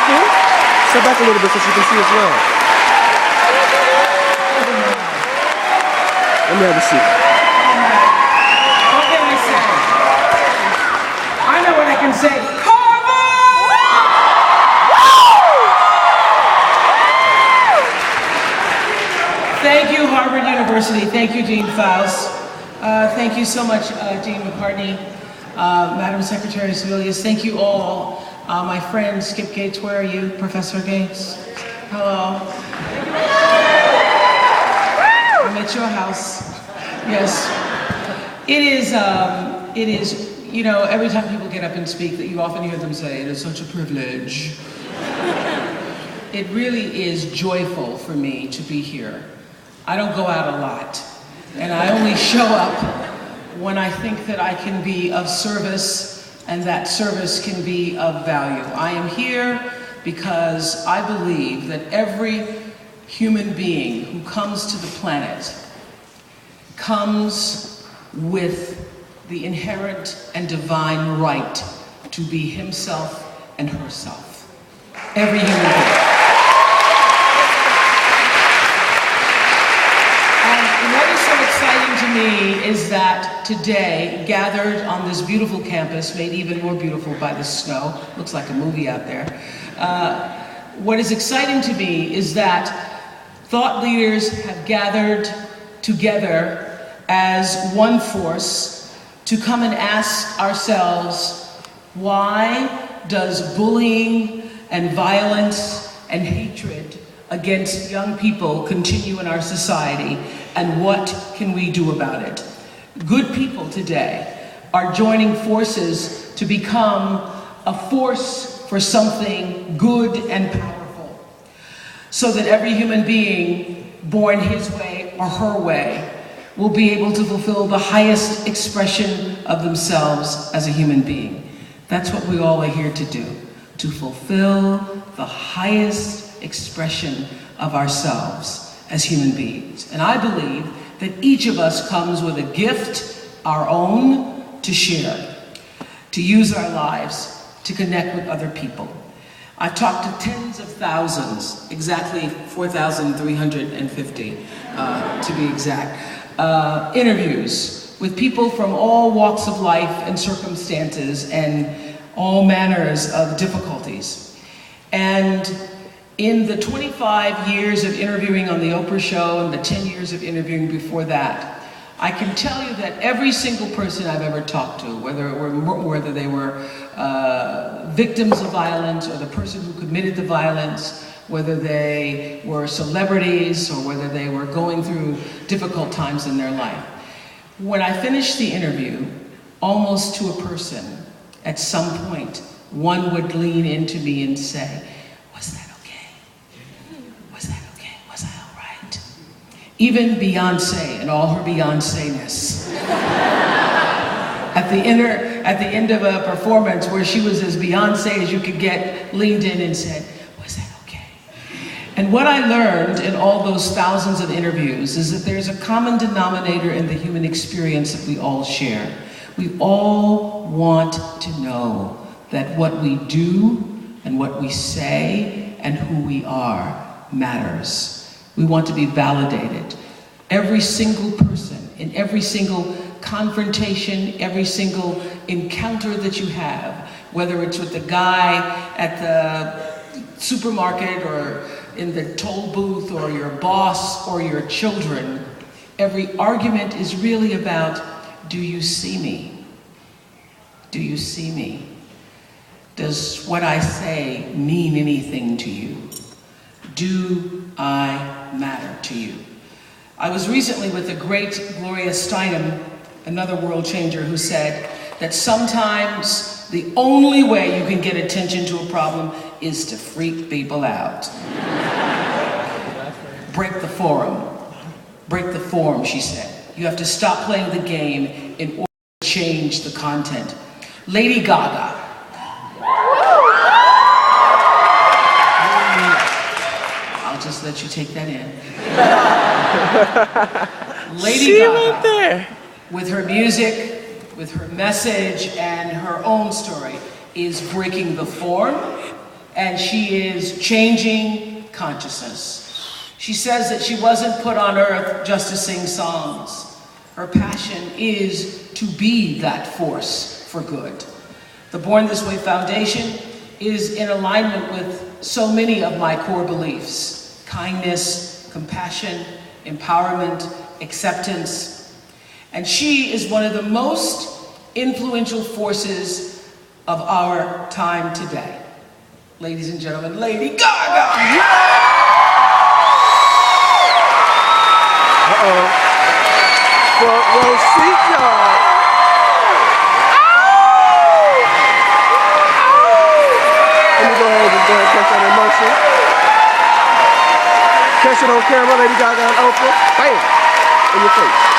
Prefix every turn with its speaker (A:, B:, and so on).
A: you. Step back a little bit so she can see as well. Let me have a seat.
B: What can I say? I know what I can say. Thank you, Harvard University. Thank you, Dean Faust. Thank you so much, Dean McCartney, Madam Secretary Sebelius. Thank you all. My friend Skip Gates, where are you? Professor Gates? Hello. I'm at your house. Yes. It is, you know, every time people get up and speak, that you often hear them say, it is such a privilege. It really is joyful for me to be here. I don't go out a lot, and I only show up when I think that I can be of service, and that service can be of value. I am here because I believe that every human being who comes to the planet comes with the inherent and divine right to be himself and herself. Every human being. What is so exciting to me is that today, gathered on this beautiful campus, made even more beautiful by the snow, looks like a movie out there. What is exciting to me is that thought leaders have gathered together as one force to come and ask ourselves, why does bullying and violence and hatred against young people continue in our society, and what can we do about it? Good people today are joining forces to become a force for something good and powerful, so that every human being born his way or her way will be able to fulfill the highest expression of themselves as a human being. That's what we all are here to do, to fulfill the highest expression of ourselves as human beings. And I believe that each of us comes with a gift, our own, to share, to use our lives to connect with other people. I've talked to tens of thousands, exactly 4,350 to be exact, interviews with people from all walks of life and circumstances and all manners of difficulties. And in the 25 years of interviewing on the Oprah show and the 10 years of interviewing before that, I can tell you that every single person I've ever talked to, whether they were victims of violence or the person who committed the violence, whether they were celebrities or whether they were going through difficult times in their life, when I finished the interview, almost to a person, at some point, one would lean into me and say, was that okay? Was that okay? Was I all right? Even Beyonce and all her Beyonce-ness. At the end of a performance where she was as Beyonce as you could get, leaned in and said, was that okay? And what I learned in all those thousands of interviews is that there's a common denominator in the human experience that we all share. We all want to know that what we do and what we say and who we are matters. We want to be validated. Every single person, in every single confrontation, every single encounter that you have, whether it's with the guy at the supermarket or in the toll booth or your boss or your children, every argument is really about, do you see me? Do you see me? Does what I say mean anything to you? Do I matter to you? I was recently with the great Gloria Steinem, another world changer, who said that sometimes the only way you can get attention to a problem is to freak people out. Break the form. Break the form, she said. You have to stop playing the game in order to change the content. Lady Gaga. I'll just let you take that in. Lady Gaga, right there, with her music, with her message, and her own story, is breaking the form and she is changing consciousness. She says that she wasn't put on earth just to sing songs. Her passion is to be that force for good. The Born This Way Foundation is in alignment with so many of my core beliefs: kindness, compassion, empowerment, acceptance. And she is one of the most influential forces of our time today. Ladies and gentlemen, Lady Gaga!
A: Uh-oh. Front row seat, y'all. Let me go ahead and catch that emotion. Catch it on camera, Lady Gaga and Oprah. Bam! In your face.